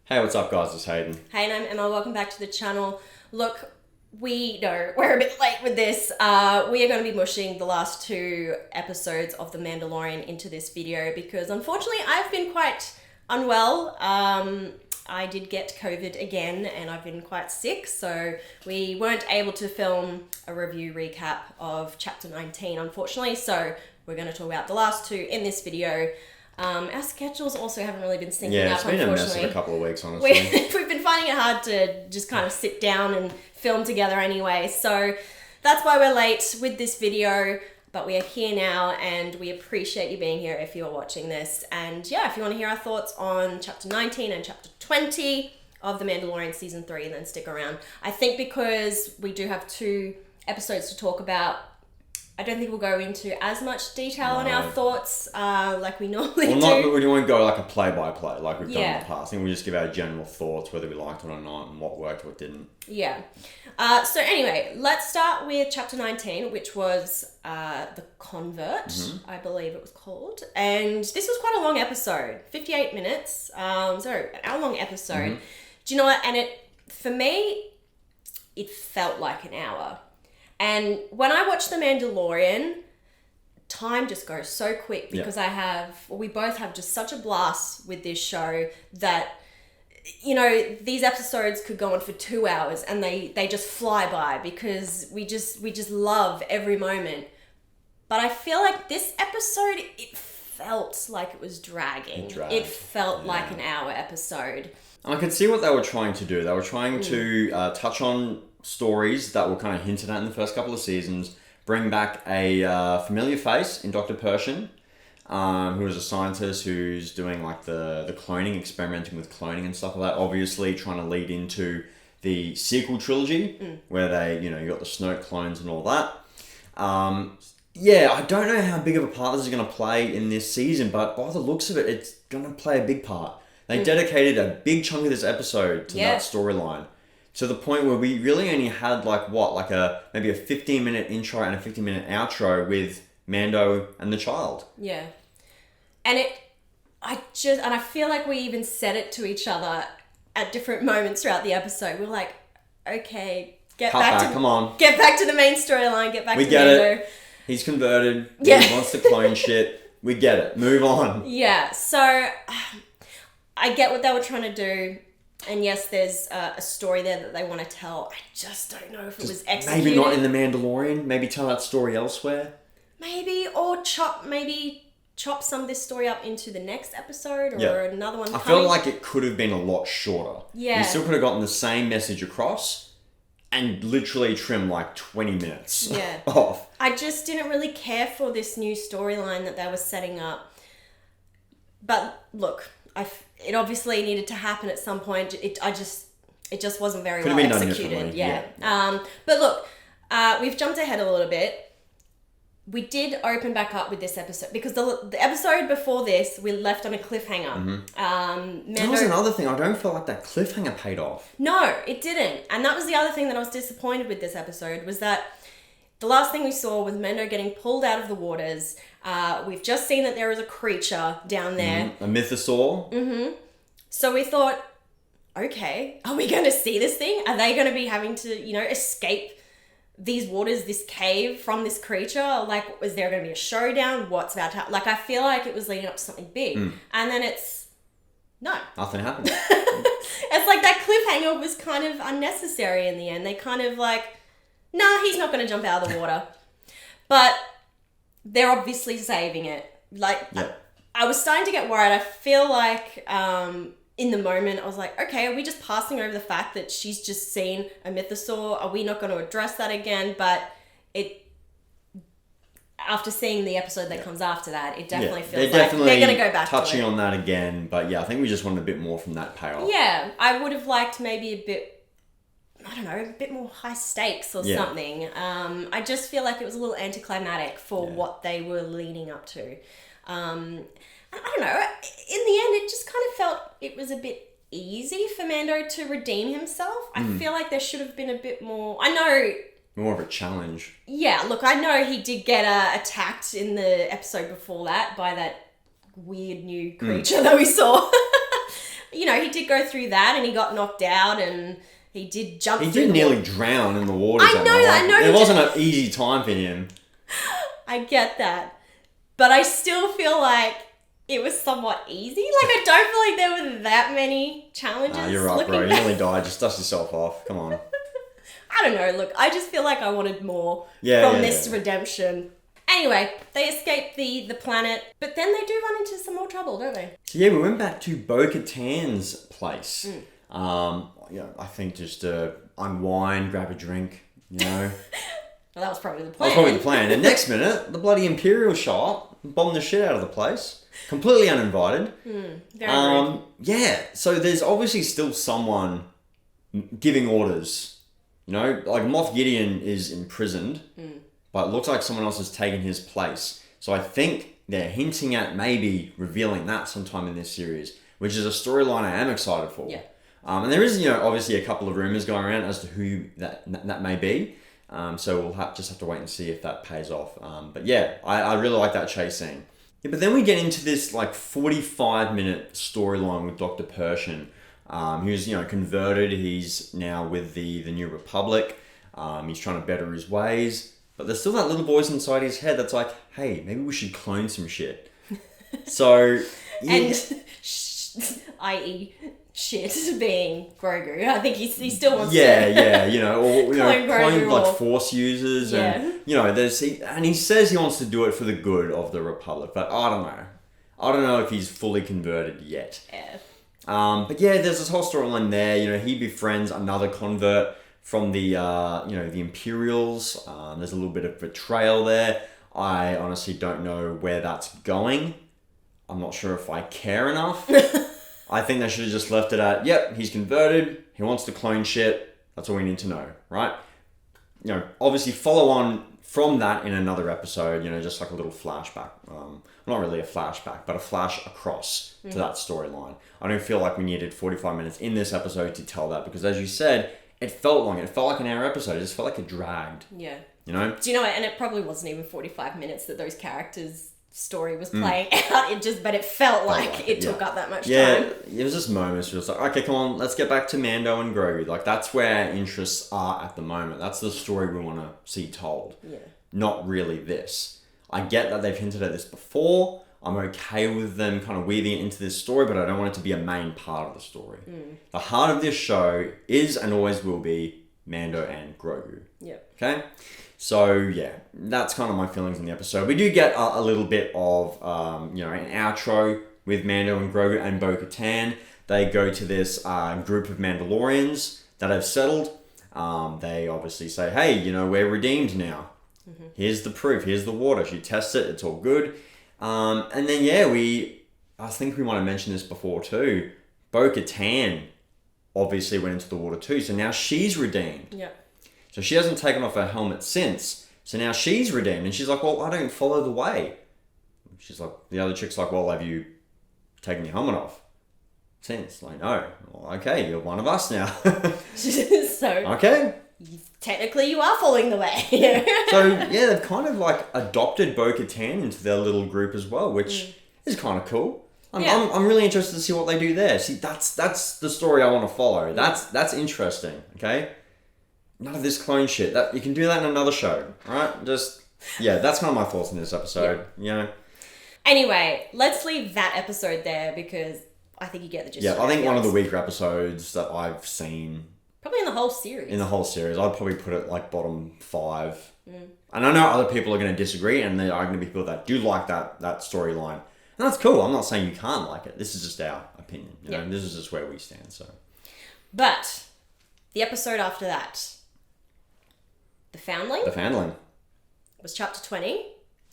Hey, what's up guys, it's Hayden. Hey, and I'm Emma, welcome back to the channel. Look, we know we're a bit late with this. We are going to be mushing the last 2 episodes of The Mandalorian into this video because unfortunately I've been quite unwell. I did get COVID again and I've been quite sick, so we weren't able to film a review recap of chapter 19 unfortunately, so we're going to talk about the last 2 in this video. Our schedules also haven't really been syncing up, unfortunately. Yeah, it's been a mess of a couple of weeks, honestly. We've been finding it hard to just kind of sit down and film together anyway. So that's why we're late with this video. But we are here now and we appreciate you being here if you're watching this. And yeah, if you want to hear our thoughts on chapter 19 and chapter 20 of The Mandalorian season 3, then stick around. I think because we do have 2 episodes to talk about, I don't think we'll go into as much detail on our thoughts like we normally do. We won't go like a play-by-play like we've done in the past. I think we'll just give our general thoughts, whether we liked it or not, and what worked, what didn't. Yeah. So anyway, let's start with chapter 19, which was The Convert, I believe it was called. And this was quite a long episode, 58 minutes. So an hour-long episode. Do you know what? And for me, it felt like an hour. And when I watch The Mandalorian, time just goes so quick because we both have just such a blast with this show that, you know, these episodes could go on for 2 hours and they just fly by because we just love every moment. But I feel like this episode, it felt like it was dragging. It felt like an hour episode. And I could see what they were trying to do. They were trying to touch on stories that were kind of hinted at in the first couple of seasons, bring back a familiar face in Dr. Pershing, who is a scientist who's doing like the cloning, experimenting with cloning and stuff like that, obviously trying to lead into the sequel trilogy where they, you got the Snoke clones and all that. I don't know how big of a part this is going to play in this season, but by the looks of it, it's going to play a big part. They dedicated a big chunk of this episode to that storyline. To the point where we really only had maybe a 15-minute intro and a 15-minute outro with Mando and the child. Yeah. And I feel like we even said it to each other at different moments throughout the episode. We're like, okay, get back to the main storyline, get back to Mando. We get it. He's converted. Yeah. He wants to clone shit. We get it. Move on. Yeah. So I get what they were trying to do. And yes, there's a story there that they want to tell. I just don't know if it was executed. Maybe not in The Mandalorian. Maybe tell that story elsewhere. Maybe, or chop some of this story up into the next episode or another one. I feel like it could have been a lot shorter. Yeah. You still could have gotten the same message across and literally trim like 20 minutes off. I just didn't really care for this new storyline that they were setting up. But look, it obviously needed to happen at some point. It just wasn't very well executed. Yeah. But look, we've jumped ahead a little bit. We did open back up with this episode because the episode before this we left on a cliffhanger. That was another thing. I don't feel like that cliffhanger paid off. No, it didn't. And that was the other thing that I was disappointed with this episode was that the last thing we saw was Mando getting pulled out of the waters. We've just seen that there is a creature down there. A mythosaur. So we thought, okay, are we going to see this thing? Are they going to be having to, escape these waters, this cave from this creature? Like, is there going to be a showdown? What's about to happen? Like, I feel like it was leading up to something big. And then no. Nothing happened. It's like that cliffhanger was kind of unnecessary in the end. They kind of like, nah, he's not going to jump out of the water. But they're obviously saving it. I was starting to get worried. I feel like in the moment I was like, okay, are we just passing over the fact that she's just seen a mythosaur? Are we not going to address that again? But after seeing the episode that comes after that, it definitely feels like they're going to go back to it. Touching on that again. But yeah, I think we just wanted a bit more from that payoff. Yeah, I would have liked maybe a bit, I don't know, a bit more high stakes or something. I just feel like it was a little anticlimactic for what they were leading up to. I don't know, in the end, it just kind of felt it was a bit easy for Mando to redeem himself. I feel like there should have been a bit more, more of a challenge. Yeah, look, I know he did get attacked in the episode before that by that weird new creature that we saw. you know, he did go through that and he got knocked out and he did jump He through did the nearly drown in the waters. I know. It wasn't an easy time for him. I get that. But I still feel like it was somewhat easy. Like, I don't feel like there were that many challenges. You're right, bro. You nearly died. Just dust yourself off. Come on. I don't know. Look, I just feel like I wanted more from this redemption. Anyway, they escape the planet, but then they do run into some more trouble, don't they? So yeah, we went back to Bo-Katan's place. I think just to unwind, grab a drink, you know. Well, that was probably the plan. That was probably the plan. And next minute, the bloody Imperial shot, bombed the shit out of the place. Completely uninvited. Very rude. Yeah, so there's obviously still someone giving orders. You know, like Moff Gideon is imprisoned, but it looks like someone else has taken his place. So I think they're hinting at maybe revealing that sometime in this series, which is a storyline I am excited for. Yeah. And there is, you know, obviously a couple of rumors going around as to who that may be. So we'll just have to wait and see if that pays off. But yeah, I really like that chase scene. Yeah, but then we get into this like 45-minute storyline with Dr. Pershing. He was, you know, converted. He's now with the New Republic. He's trying to better his ways. But there's still that little voice inside his head that's like, hey, maybe we should clone some shit. So... Yeah. And, i.e. shit being Grogu. I think he still wants to... Yeah, you know, or clone like Force users. And, you know, and he says he wants to do it for the good of the Republic. But I don't know. I don't know if he's fully converted yet. Yeah. But yeah, there's this whole storyline there. You know, he befriends another convert from the Imperials. There's a little bit of betrayal there. I honestly don't know where that's going. I'm not sure if I care enough. I think they should have just left it at, yep, he's converted. He wants to clone shit. That's all we need to know, right? You know, obviously follow on from that in another episode, you know, just like a little flashback. Not really a flashback, but a flash across to that storyline. I don't feel like we needed 45 minutes in this episode to tell that because, as you said, it felt long. It felt like an hour episode. It just felt like it dragged. Yeah. You know? Do you know what? And it probably wasn't even 45 minutes that those characters' story was playing out. But it felt like it took up that much time. Yeah, it was just moments where it's like, okay, come on, let's get back to Mando and Grogu. Like, that's where our interests are at the moment. That's the story we want to see told. Yeah. Not really this. I get that they've hinted at this before. I'm okay with them kind of weaving it into this story, but I don't want it to be a main part of the story. The heart of this show is and always will be Mando and Grogu. Yep. Okay? So, yeah, that's kind of my feelings in the episode. We do get a little bit of, an outro with Mando and Grogu and Bo-Katan. They go to this group of Mandalorians that have settled. They obviously say, hey, you know, we're redeemed now. Here's the proof. Here's the water. She tests it. It's all good. And then, I think we might have mentioned this before too. Bo-Katan obviously went into the water too. So now she's redeemed. Yeah. So she hasn't taken off her helmet since. So now she's redeemed. And she's like, well, I don't follow the way. She's like, the other chick's like, well, have you taken your helmet off since? Like, no. Well, okay, you're one of us now. So... Okay. Technically, you are following the way. So, yeah, they've kind of like adopted Bo-Katan into their little group as well, which is kind of cool. I'm really interested to see what they do there. See, that's the story I want to follow. That's interesting, okay? None of this clone shit. That you can do that in another show, right? That's kind of my thoughts on this episode, you know? Anyway, let's leave that episode there because I think you get the gist. Yeah, I think one of the weaker episodes that I've seen... Probably in the whole series. In the whole series. I'd probably put it like bottom 5. And I know other people are going to disagree and there are going to be people that do like that storyline. And that's cool. I'm not saying you can't like it. This is just our opinion. You know? This is just where we stand. So, but the episode after that, The Foundling? The Foundling. Was chapter 20.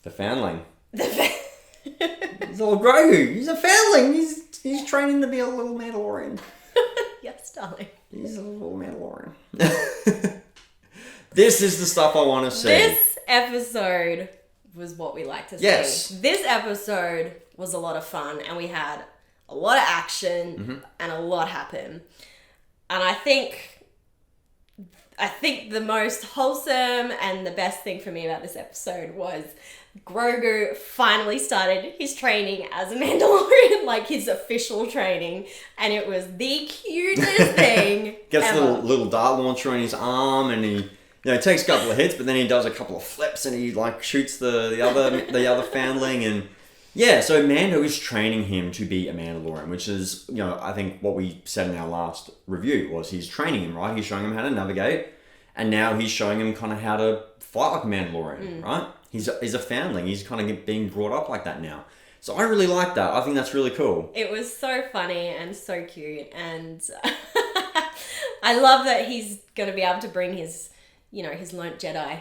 The Foundling. He's all Grogu. He's a foundling. He's training to be a little Mandalorian. Yes, darling. He's a little Mandalorian. This is the stuff I want to see. This episode was what we like to see. Yes. This episode was a lot of fun and we had a lot of action and a lot happen. And I think I think the most wholesome and the best thing for me about this episode was Grogu finally started his training as a Mandalorian, like his official training, and it was the cutest thing. Gets ever. a little dart launcher on his arm, and he takes a couple of hits, but then he does a couple of flips, and he like shoots the other foundling, and yeah. So Mando is training him to be a Mandalorian, which is I think what we said in our last review was he's training him, right? He's showing him how to navigate, and now he's showing him kind of how to fight like a Mandalorian, right? He's a foundling. He's kind of being brought up like that now. So I really like that. I think that's really cool. It was so funny and so cute. And I love that he's going to be able to bring his learnt Jedi.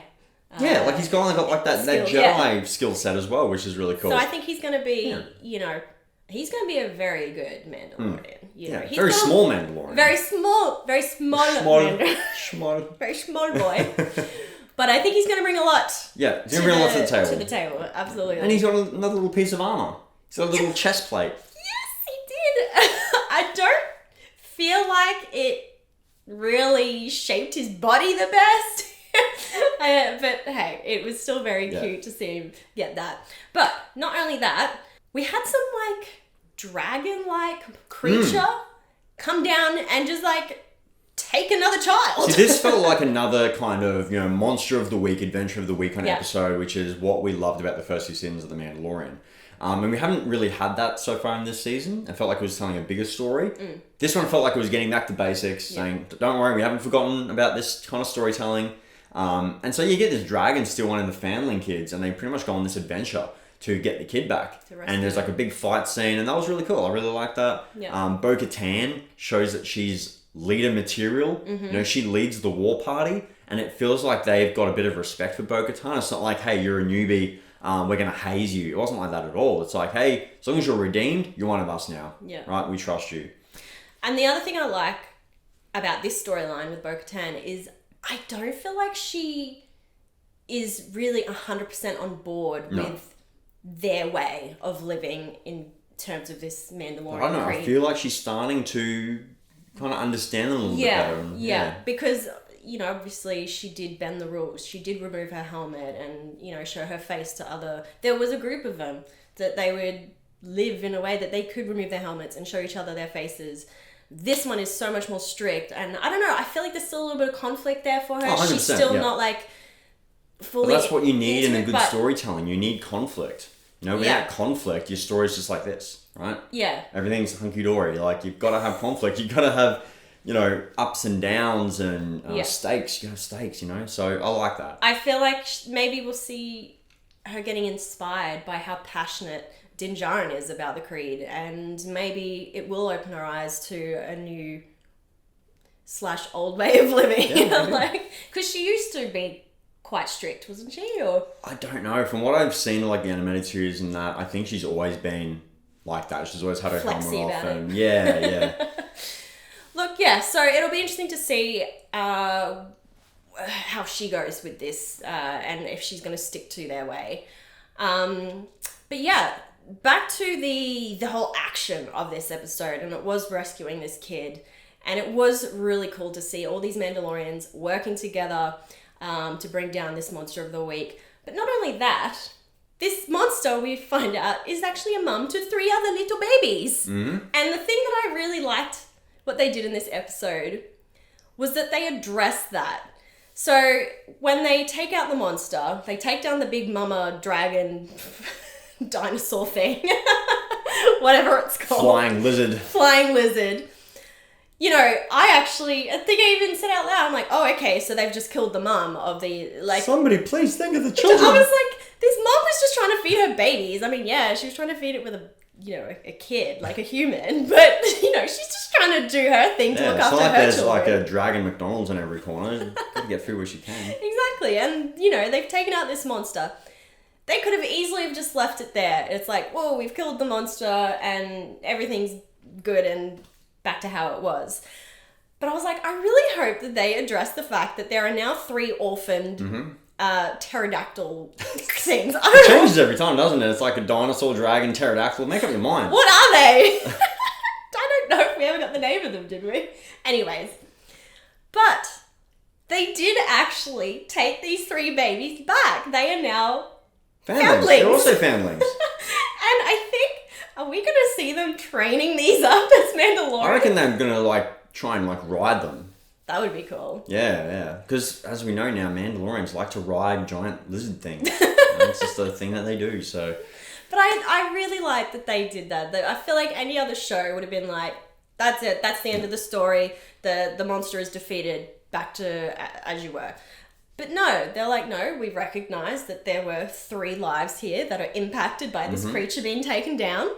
Like he's got like that Jedi skill set as well, which is really cool. So I think he's going to be, he's going to be a very good Mandalorian. He's very small Mandalorian. Very small Mandalorian. Very small boy. But I think he's going to bring a lot. Yeah, he's going to bring a lot to the table. To the table, absolutely. And he's got another little piece of armor. He's got a little chest plate. Yes, he did. I don't feel like it really shaped his body the best. But hey, it was still very cute to see him get that. But not only that, we had some dragon-like creature come down and just take another child. See, this felt like another kind of, monster of the week, adventure of the week kind of episode, which is what we loved about the first 2 seasons of The Mandalorian. And we haven't really had that so far in this season. It felt like it was telling a bigger story. This one felt like it was getting back to basics, saying, don't worry, we haven't forgotten about this kind of storytelling. And so you get this dragon still one of the foundling kids, and they pretty much go on this adventure to get the kid back. And there's a big fight scene, and that was really cool. I really liked that. Yeah. Bo-Katan shows that she's leader material. She leads the war party, and it feels like they've got a bit of respect for Bo-Katan. It's not like, hey, you're a newbie, we're going to haze you. It wasn't like that at all. It's like, hey, as long as you're redeemed, you're one of us now. Yeah. Right? We trust you. And the other thing I like about this storyline with Bo-Katan is I don't feel like she is really 100% on board with their way of living in terms of this Mandalorian I don't know. creed. I feel like she's starting to kind of understand them a little bit better. Yeah, because, obviously she did bend the rules. She did remove her helmet and, show her face to other... There was a group of them that they would live in a way that they could remove their helmets and show each other their faces. This one is so much more strict, and I don't know, I feel like there's still a little bit of conflict there for her. 100%, she's still not fully... Well, that's what you need in a good storytelling. You need conflict. Without conflict, your story's just like this, right? Yeah. Everything's hunky-dory. You've got to have conflict. You've got to have, ups and downs and stakes. You have stakes, So I like that. I feel like maybe we'll see her getting inspired by how passionate Din Djarin is about the creed, and maybe it will open her eyes to a new / old way of living. Because she used to be quite strict, wasn't she? Or I don't know. From what I've seen, the animated series and that, I think she's always been like that. She's always had her helmet off, and yeah. Look, so it'll be interesting to see how she goes with this, and if she's going to stick to their way. But yeah. Back to the whole action of this episode, and it was rescuing this kid, and it was really cool to see all these Mandalorians working together to bring down this monster of the week. But not only that, this monster, we find out, is actually a mum to 3 other little babies. And the thing that I really liked what they did in this episode was that they addressed that. So when they take out the monster, they take down the big mama dragon dinosaur thing, whatever it's called. Flying lizard. I think I even said out loud, I'm like, oh, okay, so they've just killed the mum of the, Somebody please think of the children. I was like, this mum was just trying to feed her babies. I mean, yeah, she was trying to feed it with a kid, like a human, but, she's just trying to do her thing to look after her there's children. a dragon McDonald's in every corner. Gotta get food where she can. Exactly, and, they've taken out this monster. They could have easily have just left it there. It's like, whoa, we've killed the monster and everything's good and back to how it was. But I was like, I really hope that they address the fact that there are now 3 orphaned pterodactyl things. It changes every time, doesn't it? It's like a dinosaur, dragon, pterodactyl. Make up your mind. What are they? I don't know if we ever got the name of them, did we? Anyways. But they did actually take these 3 babies back. They are now Foundlings. They're also foundlings. And I think, are we going to see them training these up as Mandalorians? I reckon they're going to try and ride them. That would be cool. Yeah. Because as we know now, Mandalorians like to ride giant lizard things. It's just a thing that they do, so... But I really like that they did that. I feel like any other show would have been like, that's it, that's the end of the story, the monster is defeated, back to as you were. But no, they're like, no, we recognise that there were 3 lives here that are impacted by this creature being taken down.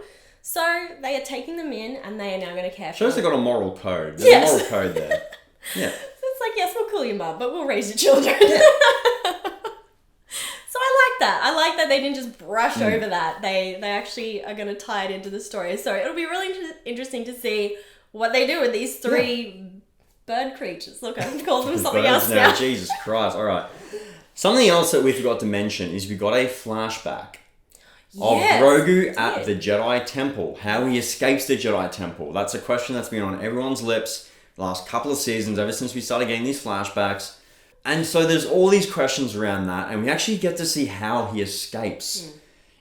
So they are taking them in and they are now going to care for them. Shows they've got a moral code. There's a moral code there. Yeah. So it's like, yes, we'll kill your mum, but we'll raise your children. Yeah. So I like that. I like that they didn't just brush over that. They actually are going to tie it into the story. So it'll be really interesting to see what they do with these 3 bird creatures. Look, I've called them something else now. Jesus Christ. All right. Something else that we forgot to mention is we got a flashback of Grogu at the Jedi Temple. How he escapes the Jedi Temple. That's a question that's been on everyone's lips the last couple of seasons, ever since we started getting these flashbacks. And so there's all these questions around that, and we actually get to see how he escapes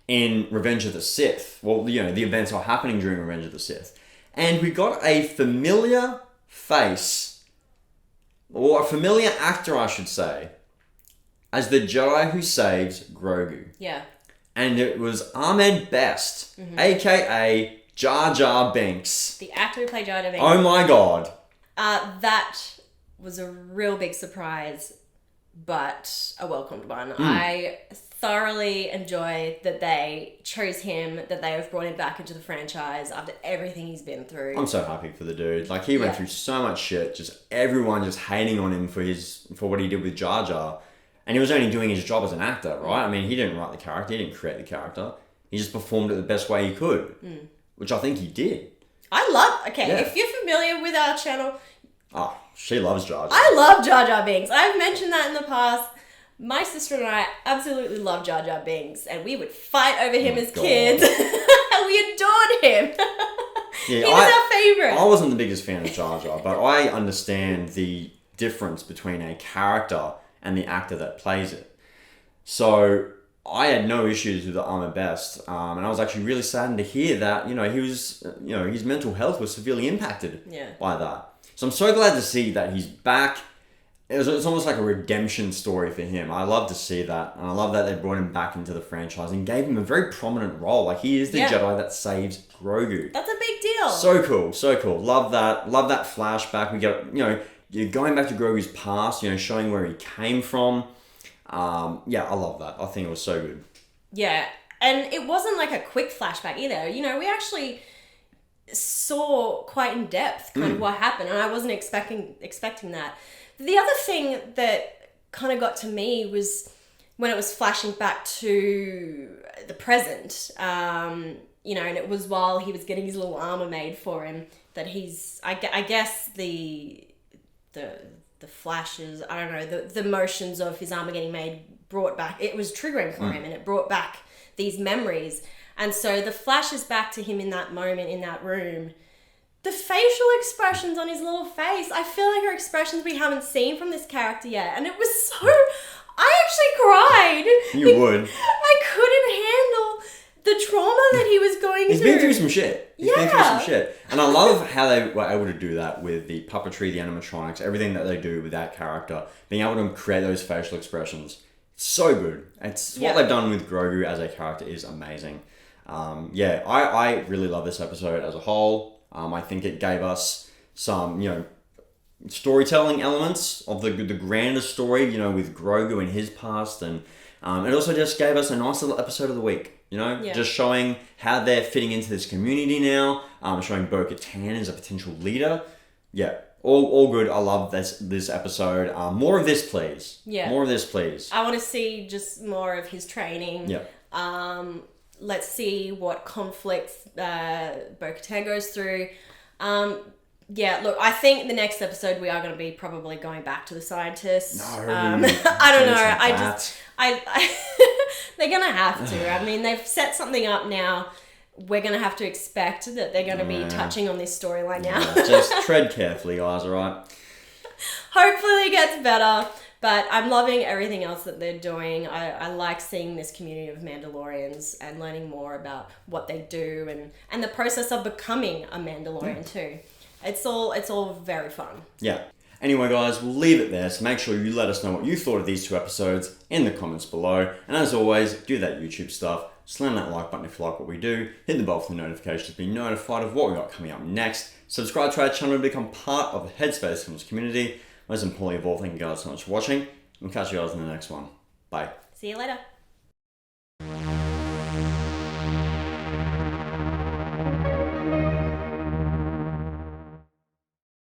in Revenge of the Sith. Well, the events are happening during Revenge of the Sith. And we got a familiar face, or a familiar actor, I should say, as the Jedi who saves Grogu. Yeah. And it was Ahmed Best, a.k.a. Jar Jar Binks. The actor who played Jar Jar Binks. Oh my God. That was a real big surprise, but a welcomed one. I thoroughly enjoyed that they chose him, that they have brought him back into the franchise after everything he's been through. I'm so happy for the dude. He went through so much shit, just everyone just hating on him for what he did with Jar Jar. And he was only doing his job as an actor, right? I mean, he didn't write the character, he didn't create the character. He just performed it the best way he could, which I think he did. If you're familiar with our channel... Oh, she loves Jar Jar. I love Jar Jar Binks. I've mentioned that in the past. My sister and I absolutely love Jar Jar Binks, and we would fight over him as kids. We adored him. He was our favourite. I wasn't the biggest fan of Jar Jar, but I understand the difference between a character and the actor that plays it. So I had no issues with the Ahmed Best, and I was actually really saddened to hear that he was his mental health was severely impacted by that. So I'm so glad to see that he's back. It's almost like a redemption story for him. I love to see that, and I love that they brought him back into the franchise and gave him a very prominent role. He is the Jedi that saves Grogu. That's a big deal. So cool. Love that flashback. We get you're going back to Grogu's past, showing where he came from. I love that. I think it was so good. Yeah, and it wasn't like a quick flashback either. We actually saw quite in depth kind of what happened, and I wasn't expecting that. The other thing that kind of got to me was when it was flashing back to the present, and it was while he was getting his little armor made for him that I guess the flashes, I don't know, the motions of his armor getting made brought back, it was triggering for him, and it brought back these memories. And so the flashes back to him in that moment, in that room, the facial expressions on his little face, I feel like are expressions we haven't seen from this character yet. And it was so... I actually cried. You would. I couldn't handle the trauma that he was going through. He's been through some shit. He's been through some shit. And I love how they were able to do that with the puppetry, the animatronics, everything that they do with that character. Being able to create those facial expressions. It's so good. What they've done with Grogu as a character is amazing. I really love this episode as a whole. I think it gave us some, storytelling elements of the grander story, with Grogu and his past, and it also just gave us a nice little episode of the week, just showing how they're fitting into this community now, showing Bo-Katan as a potential leader. Yeah, all good. I love this episode. More of this, please. Yeah. More of this, please. I want to see just more of his training. Yeah. Let's see what conflicts Bo-Katan goes through. Look, I think the next episode we are going to be probably going back to the scientists. No, I don't know. They're going to have to. I mean, they've set something up now. We're going to have to expect that they're going to be touching on this storyline now. Just tread carefully, guys, all right? Hopefully it gets better. But I'm loving everything else that they're doing. I like seeing this community of Mandalorians and learning more about what they do and the process of becoming a Mandalorian too. It's all very fun. Yeah. Anyway, guys, we'll leave it there. So make sure you let us know what you thought of these 2 episodes in the comments below. And as always, do that YouTube stuff. Slam that like button if you like what we do. Hit the bell for the notifications to be notified of what we got coming up next. Subscribe to our channel to become part of the Headspace Films community. Most importantly of all, thank you guys so much for watching. We'll catch you guys in the next one. Bye. See you later.